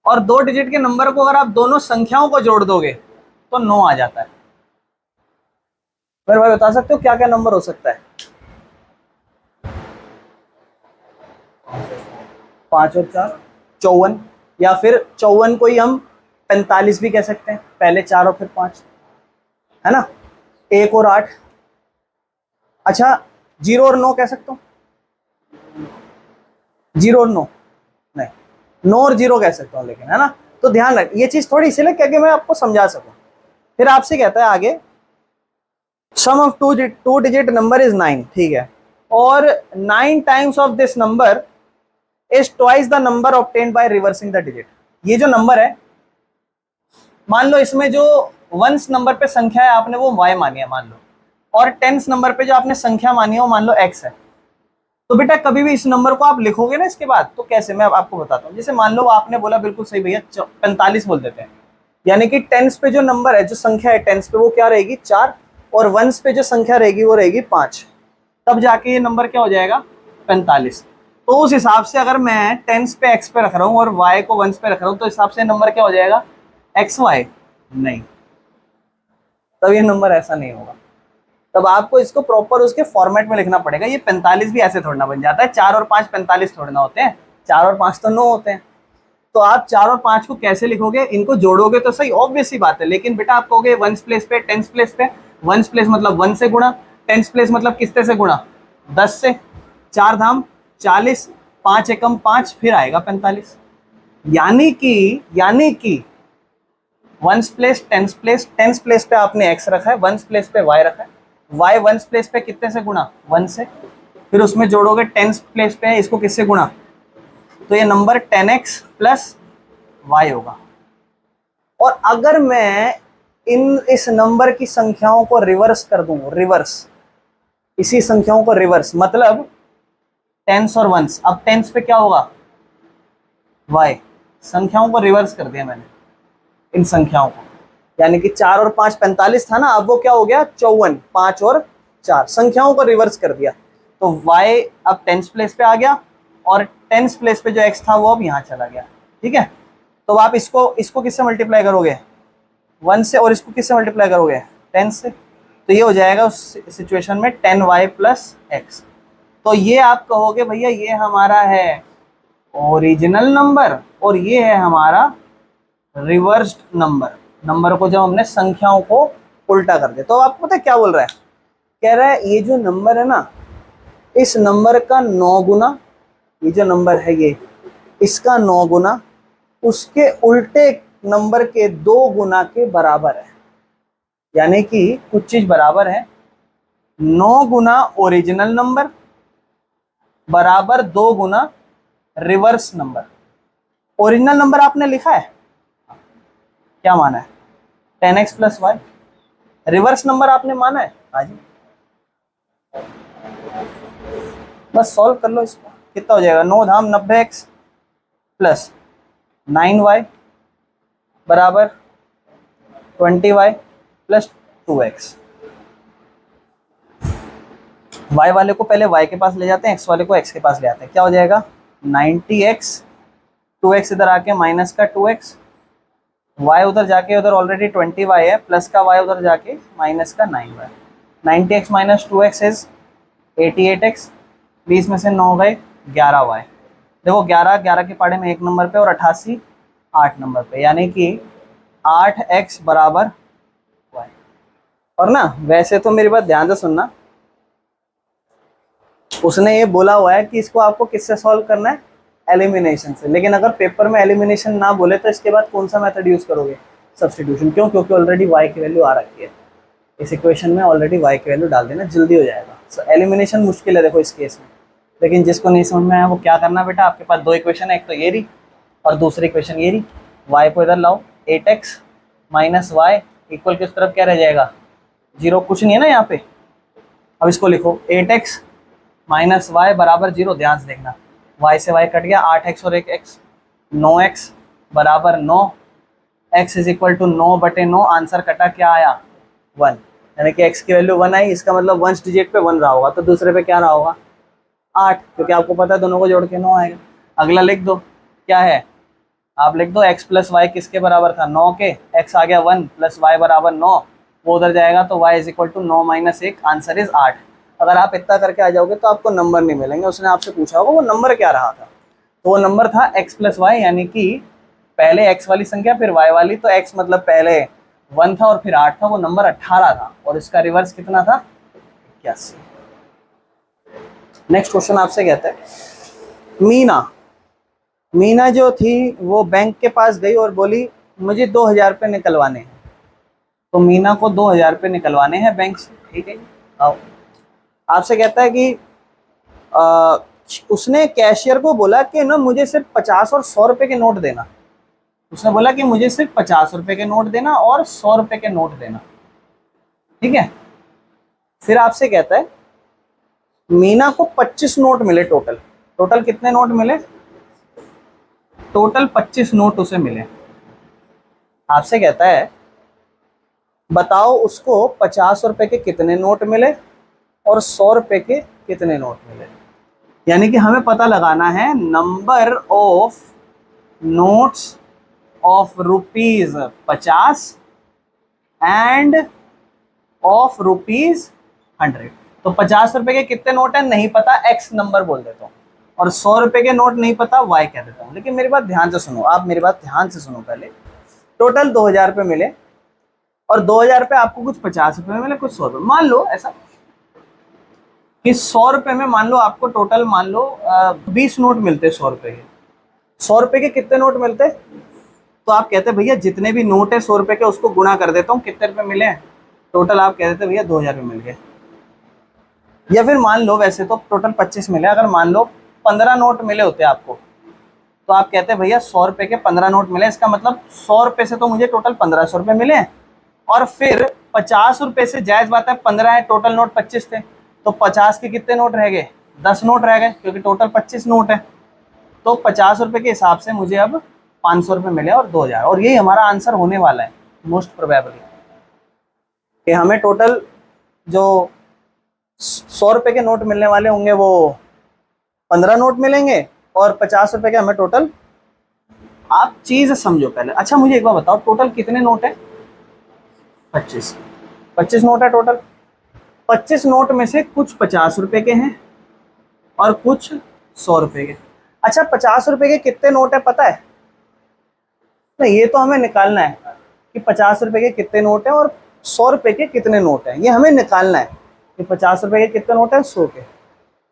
और 2 डिजिट के नंबर को अगर आप दोनों संख्याओं को जोड़ दोगे तो 9 आ जाता है। मेरे भाई बता सकते हो क्या क्या नंबर हो सकता है? 5 और 4 54, या फिर 54 को ही हम 45 भी कह सकते हैं, पहले 4 और फिर 5, है ना। 1 और 8, अच्छा 0 और 9 कह सकता हूँ? 0 और 9 नहीं, 9 और 0 कह सकता हूँ लेकिन, है ना। तो ध्यान रख, ये चीज थोड़ी इसलिए क्या कि मैं आपको समझा सकूं। फिर आपसे कहता है आगे, sum of two digit number is 9, ठीक है, और 9 times of this number is twice the number obtained by reversing the digit. ये जो नंबर है, मान लो इसमें जो वंस नंबर पे संख्या है आपने वो y मानी है मान लो, और टेंस नंबर पे जो आपने संख्या मानी है वो मान लो x है। तो बेटा कभी भी इस नंबर को आप लिखोगे ना इसके बाद, तो कैसे, मैं अब आपको बताता हूँ। जैसे मान लो आपने बोला बिल्कुल सही भैया 45 बोल देते हैं, यानी कि टेंस पे जो नंबर है, जो संख्या है टेंस पे, वो क्या रहेगी 4, और वंस पे जो संख्या रहेगी वो रहेगी 5, तब जाके ये नंबर क्या हो जाएगा 45। तो उस हिसाब से अगर मैं टेंस पे x पे रख रहा हूँ और y को वंस पे रख रहा हूँ, तो हिसाब से नंबर क्या हो जाएगा xy, नहीं, तब ये नंबर ऐसा नहीं होगा। तब आपको इसको प्रॉपर उसके फॉर्मेट में लिखना पड़ेगा। ये 45 भी ऐसे थोड़ा ना बन जाता है, 4 और 5 45 थोड़ा ना होते हैं, 4 और 5 तो 9 होते हैं। तो आप 4 और 5 को कैसे लिखोगे, इनको जोड़ोगे तो सही, ऑब्वियस सी बात है। लेकिन बेटा आप कहोगे वंस प्लेस पे, टेंस प्लेस पे, वंस प्लेस मतलब 1 से गुणा, टेंस प्लेस मतलब किससे से गुणा, 10 से, 4 धाम 40, 5 एकम 5, फिर आएगा 45। यानी कि वंस प्लेस, टेंस प्लेस पे आपने x रखा है, वंस प्लेस पे y रखा है, y वंस प्लेस पे कितने से गुणा, 1 से, फिर उसमें जोड़ोगे टेंस प्लेस पे इसको किससे गुणा, तो ये नंबर 10x प्लस y होगा। और अगर मैं इस नंबर की संख्याओं को रिवर्स कर दूं, रिवर्स, इसी संख्याओं को रिवर्स, मतलब टेंस और वंस, अब टेंस पे क्या होगा y, संख्याओं को रिवर्स कर दिया मैंने इन संख्याओं को, यानी कि 4 और 5 45 था ना, अब वो क्या हो गया 54, 5 और 4 संख्याओं को रिवर्स कर दिया, तो y अब टेंस प्लेस पे आ गया और टेंस प्लेस पे जो x था वो अब यहाँ चला गया, ठीक है। तो आप इसको किससे मल्टीप्लाई करोगे 1 से, और इसको किससे मल्टीप्लाई करोगे 10 से, तो ये हो जाएगा उस सिचुएशन में 10y प्लस x। तो ये आप कहोगे भैया ये हमारा है ओरिजिनल नंबर और ये है हमारा रिवर्स्ड नंबर को जब हमने संख्याओं को उल्टा कर दिया। तो आपको पता है क्या बोल रहा है, कह रहा है ये जो नंबर है ना, इस नंबर का 9 गुना, ये जो नंबर है ये, इसका 9 गुना उसके उल्टे नंबर के 2 गुना के बराबर है। यानी कि कुछ चीज बराबर है, 9 गुना ओरिजिनल नंबर बराबर 2 गुना रिवर्स नंबर। ओरिजिनल नंबर आपने लिखा है, क्या माना है 10x plus Y, reverse number आपने माना है, हाँ जी, बस सॉल्व कर लो इसको, कितना हो जाएगा 9 धाम 90x प्लस 9y बराबर 20y प्लस 2x। y वाले को पहले y के पास ले जाते हैं, x वाले को x के पास ले आते हैं, क्या हो जाएगा 90x, 2x इधर आके माइनस का 2x, y उधर जाके उधर ऑलरेडी 20y है, प्लस का y उधर जाके माइनस का 9y। 90x minus 2x is 88x, 20 में से 9 गए 11y। देखो 11 के पाड़े में 1 नंबर पे और 88 8 नंबर पे, यानी कि 8x बराबर y। और ना वैसे तो मेरी बात ध्यान से सुनना, उसने ये बोला हुआ है कि इसको आपको किससे सॉल्व करना है, एलिमिनेशन से। लेकिन अगर पेपर में एलिमिनेशन ना बोले तो इसके बाद कौन सा मेथड यूज करोगे, सब्स्टिट्यूशन। क्यों? क्योंकि ऑलरेडी y की वैल्यू आ रखी है इस इक्वेशन में, ऑलरेडी y की वैल्यू डाल देना, जल्दी हो जाएगा। सो एलिमिनेशन मुश्किल है देखो इस केस में। लेकिन जिसको नहीं समझ में आया वो क्या करना बेटा, आपके पास दो इक्वेशन है, एक तो ये रही और दूसरी इक्वेशन ये रही। y को इधर लाओ, 8x माइनस वाई इक्वल किस तरफ क्या रह जाएगा, 0। कुछ नहीं है ना यहाँ पे। अब इसको लिखो 8x माइनस वाई बराबर 0। ध्यान से देखना, y से y कट गया, 8x और 1x, 9x बराबर 9, x is equal to 9/9। Answer कटा, क्या आया, 1। यानी कि x की वैल्यू 1 आई, इसका मतलब वंस डिजिट पे 1 रहा होगा, तो दूसरे पे क्या रहा होगा, 8, क्योंकि आपको पता है दोनों को जोड़ के 9 आएगा। अगला लिख दो, क्या है, आप लिख दो x प्लस वाई किसके बराबर था, 9 के। x आ गया 1 प्लस वाई बराबर 9, वो उधर जाएगा तो y is equal to 9 minus 1, answer is 8। अगर आप इतना करके आ जाओगे तो आपको नंबर नहीं मिलेंगे। उसने आपसे पूछा होगा वो नंबर क्या रहा था, तो वो नंबर था x प्लस वाई, यानी कि पहले x वाली संख्या फिर y वाली, तो x मतलब पहले 1 था और फिर 8 था, वो नंबर 18 था। और इसका रिवर्स कितना था, 81। नेक्स्ट क्वेश्चन आपसे कहता है, मीना जो थी वो बैंक के पास गई और बोली मुझे 2000 रुपये निकलवाने हैं। तो मीना को 2000 रुपये निकलवाने हैं बैंक से, ठीक है। आओ, आपसे कहता है कि उसने कैशियर को बोला कि ना मुझे सिर्फ 50 और 100 रुपये के नोट देना। उसने बोला कि मुझे सिर्फ 50 रुपये के नोट देना और 100 रुपये के नोट देना, ठीक है। फिर आपसे कहता है मीना को 25 नोट मिले टोटल कितने नोट मिले, टोटल 25 नोट उसे मिले। आपसे कहता है बताओ उसको 50 रुपए के कितने नोट मिले और 100 रुपए के कितने नोट मिले। यानी कि हमें पता लगाना है number of notes of rupees 50 end of rupees 100। तो 50 रुपए के कितने नोट है नहीं पता, x नंबर बोल देता हूँ, और 100 रुपए के नोट नहीं पता, y कह देता हूँ। लेकिन मेरी बात ध्यान से सुनो, आप मेरी बात ध्यान से सुनो। पहले टोटल 2000 रुपये मिले और 2000 रुपये आपको कुछ 50 रुपये में मिले, कुछ 100 रुपये। मान लो ऐसा कि 100 रुपये में मान लो आपको टोटल मान लो 20 नोट मिलते 100 रुपये के। 100 रुपये के कितने नोट मिलते, तो आप कहते भैया जितने भी नोट है 100 रुपये के उसको गुणा कर देता हूँ, कितने रुपये मिले टोटल, आप कह देते भैया 2000 रुपये मिल गए। या फिर मान लो वैसे तो टोटल 25 मिले, अगर मान लो 15 नोट मिले होते आपको, तो आप कहते हैं भैया 100 रुपये के 15 नोट मिले, इसका मतलब 100 रुपये से तो मुझे टोटल 1500 रुपये मिले हैं। और फिर 50 रुपये से जायज़ बात है 15 है, टोटल नोट 25 थे, तो 50 के कितने नोट रह गए, 10 नोट रह गए, क्योंकि टोटल 25 नोट है। तो 50 रुपये के हिसाब से मुझे अब 500 रुपये मिले और 2000, और यही हमारा आंसर होने वाला है मोस्ट प्रोबेबली, कि हमें टोटल जो 100 रुपये के नोट मिलने वाले होंगे वो 15 नोट मिलेंगे और 50 रुपये के हमें टोटल। आप चीज़ समझो पहले। अच्छा मुझे एक बार बताओ टोटल कितने नोट है, 25 नोट है टोटल। 25 नोट में से कुछ 50 रुपये के हैं और कुछ 100 रुपये के। अच्छा 50 रुपये के कितने नोट है पता है, नहीं ये तो हमें निकालना है कि 50 रुपये के कितने नोट हैं और 100 रुपये के कितने नोट हैं, ये हमें निकालना है कि 50 रुपये के कितने नोट हैं 100 के।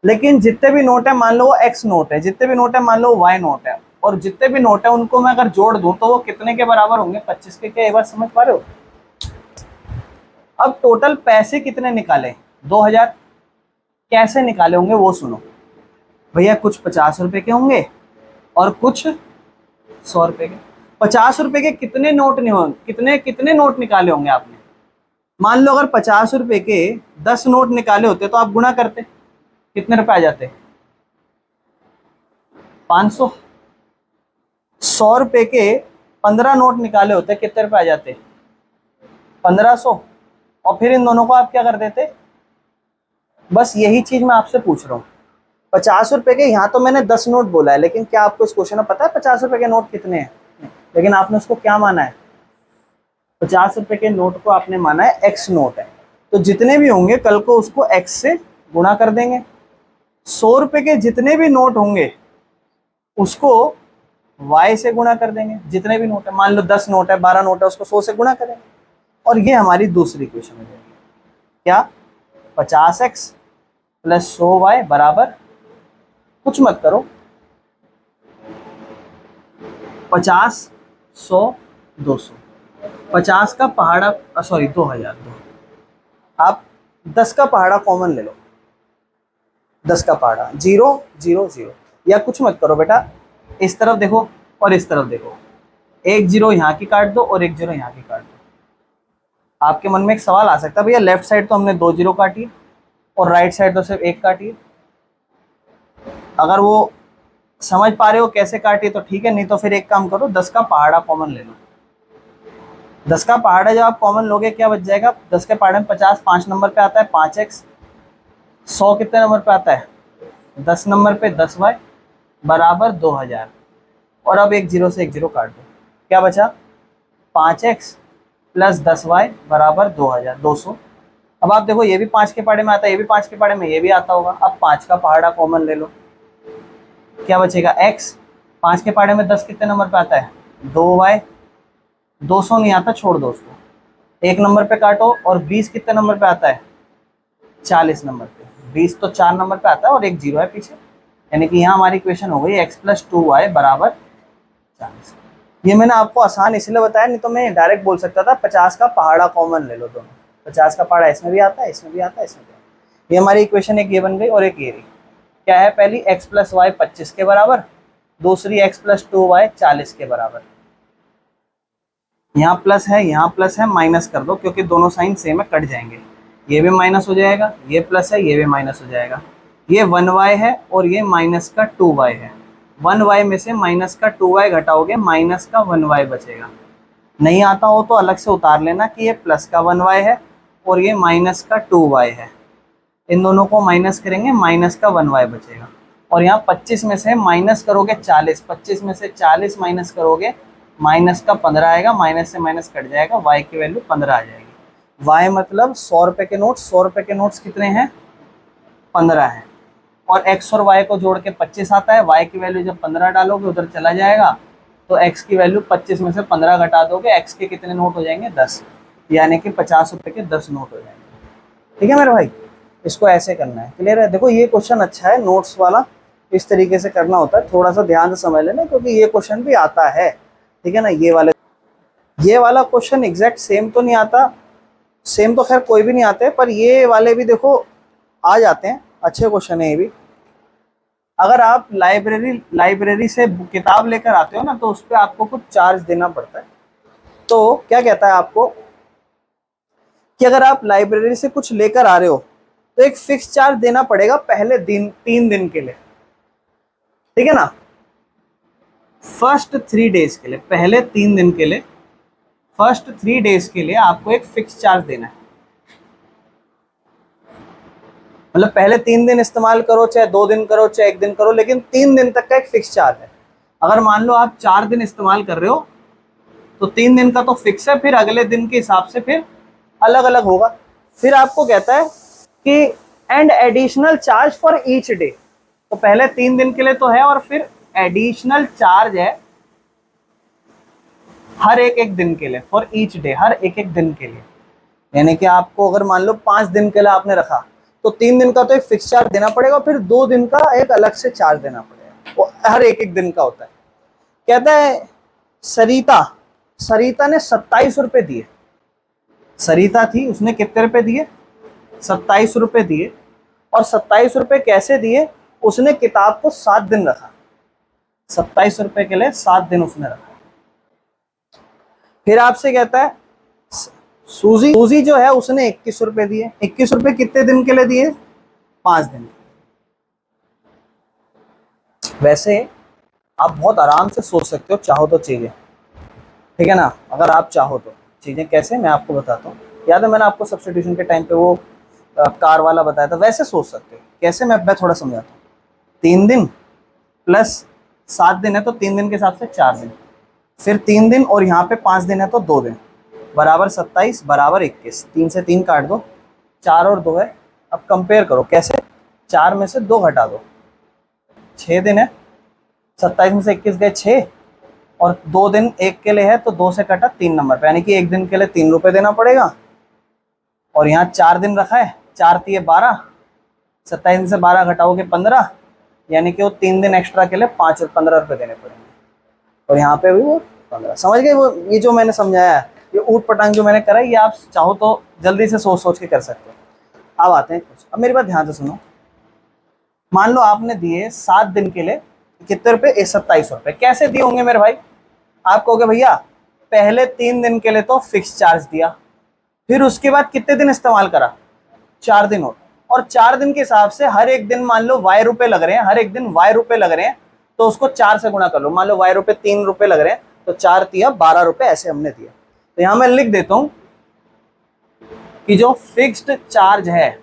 लेकिन जितने भी नोट है मान लो वो x नोट है, जितने भी नोट है मान लो y नोट है, और जितने भी नोट है उनको मैं अगर जोड़ दूं तो वो कितने के बराबर होंगे, 25 के। क्या एक बार समझ पा रहे हो। अब टोटल पैसे कितने निकाले, 2000। कैसे निकाले होंगे वो सुनो भैया, कुछ 50 रुपये के होंगे और कुछ 100 रुपये के। 50 रुपये के कितने नोट नहीं होंगे, कितने नोट निकाले होंगे आपने। मान लो अगर 50 रुपये के 10 नोट निकाले होते तो आप गुणा करते, कितने रुपए आ जाते, 500। 100 रुपये के 15 नोट निकाले होते कितने रुपए आ जाते, 1500। और फिर इन दोनों को आप क्या कर देते, बस यही चीज मैं आपसे पूछ रहा हूँ। 50 रुपये के यहाँ तो मैंने 10 नोट बोला है, लेकिन क्या आपको इस क्वेश्चन में पता है 50 रुपये के नोट कितने हैं, लेकिन आपने उसको क्या माना है, 50 रुपये के नोट को आपने माना है x नोट है। तो जितने भी होंगे कल को उसको x से गुणा कर देंगे। 100 रुपये के जितने भी नोट होंगे उसको y से गुणा कर देंगे। जितने भी नोट है मान लो 10 नोट है 12 नोट है उसको 100 से गुणा करेंगे। और ये हमारी दूसरी इक्वेशन हो जाएगी। क्या 50x प्लस 100y बराबर, कुछ मत करो, 50, 100, 200, 50 का पहाड़ा सॉरी 2000, आप 10 का पहाड़ा कॉमन ले लो, 10 का पहाड़ा 0 0 0, या कुछ मत करो बेटा, इस तरफ देखो और इस तरफ देखो, एक 0 यहाँ की काट दो और एक 0 यहाँ की काट दो। आपके मन में एक सवाल आ सकता है, भैया लेफ्ट साइड तो हमने 2 0 काटी है और राइट साइड तो सिर्फ एक काटी है। अगर वो समझ पा रहे हो कैसे काटी तो ठीक है, नहीं तो फिर एक काम करो, 10 का पहाड़ा कॉमन ले लो। 10 का पहाड़ा जब आप कॉमन लोगे क्या बच जाएगा, 10 के पहाड़े में 50 5 नंबर पे आता है 5x, 100 कितने नंबर पे आता है 10 नंबर पे 10y बराबर 2000, और अब एक 0 से एक 0 काट दो, क्या बचा 5x प्लस 10y बराबर 2000, 200। अब आप देखो ये भी 5 के पहाड़े में आता है, ये भी 5 के पहाड़े में, ये भी आता होगा। अब 5 का पहाड़ा कॉमन ले लो, क्या बचेगा x, 5 के पहाड़े में 10 कितने नंबर पे आता है 2y, 200 नहीं आता, छोड़ दो उसको, एक नंबर पे काटो, और 20 कितने नंबर पे आता है 40 नंबर पे, 20 तो 4 नंबर पे आता है और एक 0 है पीछे, यानी कि यहाँ हमारी इक्वेशन हो गई x प्लस 2y बराबर 40। ये मैंने आपको आसान इसलिए बताया, नहीं तो मैं डायरेक्ट बोल सकता था 50 का पहाड़ा कॉमन ले लो दोनों, 50 का पहाड़ा इसमें भी आता है, इसमें भी आता है, इसमें भी आता है। ये हमारी इक्वेशन एक ये बन गई और एक ये रही। क्या है, पहली x प्लस वाई 25 के बराबर, दूसरी x प्लस 2y 40 के बराबर। यहाँ प्लस है, यहाँ प्लस है, माइनस कर दो क्योंकि दोनों साइन सेम है, कट जाएंगे, ये भी माइनस हो जाएगा, ये प्लस है, ये भी माइनस हो जाएगा। ये 1y है और ये माइनस का 2y है, 1y में से माइनस का 2y घटाओगे, माइनस का 1y बचेगा। नहीं आता हो तो अलग से उतार लेना कि ये प्लस का 1y है और ये माइनस का 2y है, इन दोनों को माइनस करेंगे, माइनस का 1y बचेगा। और यहाँ 25 में से माइनस करोगे 40, 25 में से 40 माइनस करोगे, माइनस का 15 आएगा, माइनस से माइनस कट जाएगा, y की वैल्यू 15 आ जाएगी। y मतलब 100 रुपये के नोट, 100 रुपये के नोट्स कितने हैं 15 हैं, और x और y को जोड़ के 25 आता है, y की वैल्यू जब 15 डालोगे उधर चला जाएगा, तो x की वैल्यू 25 में से 15 घटा दोगे, x के कितने नोट हो जाएंगे 10, यानी कि 50 रुपये के 10 नोट हो जाएंगे। ठीक है मेरे भाई, इसको ऐसे करना है, क्लियर है। देखो ये क्वेश्चन अच्छा है, नोट्स वाला इस तरीके से करना होता है, थोड़ा सा ध्यान से समझ लेना क्योंकि ये क्वेश्चन भी आता है, ठीक है ना। ये वाला क्वेश्चन एग्जैक्ट सेम तो नहीं आता, सेम तो खैर कोई भी नहीं आते, पर ये वाले भी देखो आ जाते हैं, अच्छे क्वेश्चन है ये भी। अगर आप लाइब्रेरी से किताब लेकर आते हो ना, तो उस पर आपको कुछ चार्ज देना पड़ता है। तो क्या कहता है आपको कि अगर आप लाइब्रेरी से कुछ लेकर आ रहे हो तो एक फिक्स चार्ज देना पड़ेगा पहले दिन, 3 दिन के लिए, ठीक है ना। फर्स्ट 3 डेज के लिए, पहले 3 दिन के लिए, फर्स्ट 3 डेज के लिए आपको एक फिक्स चार्ज देना है। मतलब पहले 3 दिन इस्तेमाल करो, चाहे 2 दिन करो, चाहे 1 दिन करो, लेकिन 3 दिन तक का एक फिक्स चार्ज है। अगर मान लो आप 4 दिन इस्तेमाल कर रहे हो तो 3 दिन का तो फिक्स है, फिर अगले दिन के हिसाब से फिर अलग अलग होगा। फिर आपको कहता है कि and additional charge for each day, तो पहले 3 दिन के लिए तो है, और फिर एडिशनल चार्ज है हर एक दिन के लिए, फॉर ईच डे, हर एक दिन के लिए। यानी कि आपको अगर मान लो 5 दिन के लिए आपने रखा तो 3 दिन का तो एक फिक्स चार्ज देना पड़ेगा, फिर 2 दिन का एक अलग से चार्ज देना पड़ेगा, वो हर एक दिन का होता है। कहता है सरिता ने 27 रुपए दिए, सरिता थी, उसने कितने रुपए दिए 27 रुपए दिए, और 27 रुपए कैसे दिए, उसने किताब को 7 दिन रखा, 27 रुपए के लिए 7 दिन उसने रखा। फिर आपसे कहता है सूजी जो है उसने 21 रुपए दिए, 21 रुपए कितने दिन के लिए दिए 5 दिन। वैसे आप बहुत आराम से सोच सकते हो चाहो तो चीजें, ठीक है ना। अगर आप चाहो तो चीजें कैसे, मैं आपको बताता हूँ। याद है मैंने आपको सब्स्टिट्यूशन के टाइम पे वो कार वाला बताया था, वैसे सोच सकते हो। कैसे, मैं थोड़ा समझाता हूँ। 3 दिन प्लस 7 दिन है तो 3 दिन के हिसाब से 4 दिन, फिर 3 दिन और यहाँ पे 5 दिन है तो 2 दिन, बराबर 27 बराबर 21, 3 से 3 काट दो, 4 और 2 है। अब कंपेयर करो कैसे, 4 में से 2 घटा दो, 6 दिन है, 27 में से 21 गए 6, और 2 दिन एक के लिए है तो 2 से कटा 3 नंबर पे, यानी कि 1 दिन के लिए 3 रुपए देना पड़ेगा, और यहाँ 4 दिन रखा है, 4 तिये 12, 27 में से 12 घटाओगे 15, यानी कि वो 3 दिन एक्स्ट्रा के लिए 5 और 15 रुपये देने पड़ेंगे। और यहाँ पे भी वो 15। समझ गए? वो ये जो मैंने समझाया है, ये ऊट पटांग जो मैंने करा है, ये आप चाहो तो जल्दी से सोच सोच के कर सकते हो। अब आते हैं कुछ, अब मेरी बात ध्यान से सुनो। मान लो आपने दिए 7 दिन के लिए कितने रुपए? 27 रुपये। कैसे दिए होंगे मेरे भाई? आप कहोगे भैया पहले 3 दिन के लिए तो फिक्स चार्ज दिया, फिर उसके बाद कितने दिन इस्तेमाल करा? 4 दिन और 4 दिन के हिसाब से हर एक दिन मान लो y रुपए लग रहे हैं, हर एक दिन y रुपए लग रहे हैं, तो उसको 4 से गुणा कर लो। मान लो y रुपए 3 रुपए लग रहे हैं, तो 4 तिया 12 रुपए ऐसे हमने दिया। तो यहां मैं लिख देता हूं कि जो फिक्स्ड चार्ज है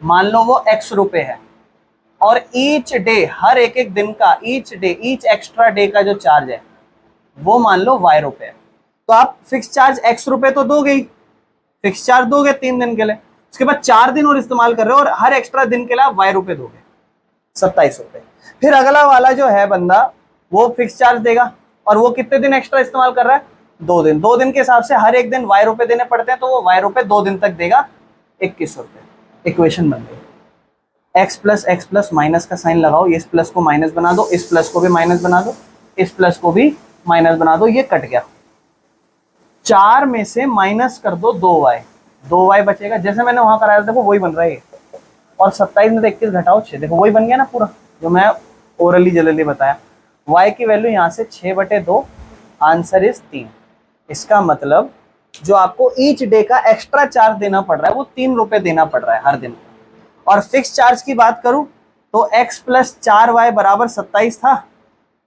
मान लो वो x रुपए है, और ईच डे, हर एक एक दिन का, each day, each extra day का जो चार्ज है वो मान लो y रुपए है। तो आप फिक्स चार्ज x रुपए तो दोगे ही, फिक्स चार्ज दोगे 3 दिन के लिए, उसके बाद 4 दिन और इस्तेमाल कर रहे हो और हर एक्स्ट्रा दिन के लिए आप y रुपए दोगे, 27 रुपए। फिर अगला वाला जो है बंदा वो फिक्स चार्ज देगा, और वो कितने दिन एक्स्ट्रा इस्तेमाल कर रहा है? 2 दिन। 2 दिन के हिसाब से हर एक दिन y रुपए देने पड़ते हैं, तो वो y रुपए 2 दिन तक देगा, 21 रुपए। इक्वेशन बन गई। x प्लस माइनस का साइन लगाओ, इस प्लस को माइनस बना दो, इस प्लस को भी माइनस बना दो, इस प्लस को भी माइनस बना दो, ये कट गया। 4 में से माइनस कर दो 2y बचेगा, जैसे मैंने वहां कराया था देखो वही बन रहा है। और 27 में से 21 घटाओ 6, देखो वही बन गया ना पूरा, जो मैं ओरली जनरली बताया। y की वैल्यू यहाँ से 6/2, आंसर इज 3। इसका मतलब जो आपको ईच डे का एक्स्ट्रा चार्ज देना पड़ रहा है वो 3 रुपए देना पड़ रहा है हर दिन। और फिक्स चार्ज की बात करूं तो x प्लस 4y बराबर 27 था,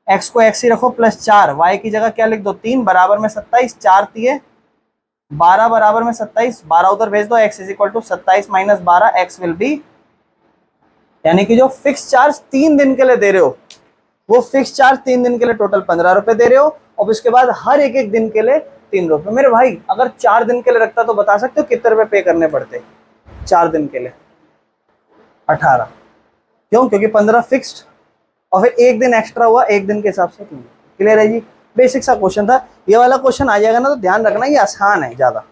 x को x ही रखो प्लस 4, y की जगह क्या लिख दो? 3 बराबर में 27, 4 तिये 12 बराबर में 27, 12 उधर भेज दो, x is equal to 27 minus 12, x will be, यानी कि जो फिक्स चार्ज 3 दिन के लिए दे रहे हो वो फिक्स चार्ज 3 दिन के लिए टोटल 15 रुपए दे रहे हो, और उसके बाद हर एक एक दिन के लिए 3 रुपए। मेरे भाई अगर 4 दिन के लिए रखता तो बता सकते हो कितने रुपए पे करने पड़ते? 4 दिन के लिए 18। क्यों? क्योंकि 15 फिक्स्ड और फिर एक दिन एक्स्ट्रा हुआ, एक दिन के हिसाब से। क्लियर है जी? बेसिक सा क्वेश्चन था। ये वाला क्वेश्चन आ जाएगा ना तो ध्यान रखना, ये आसान है ज्यादा।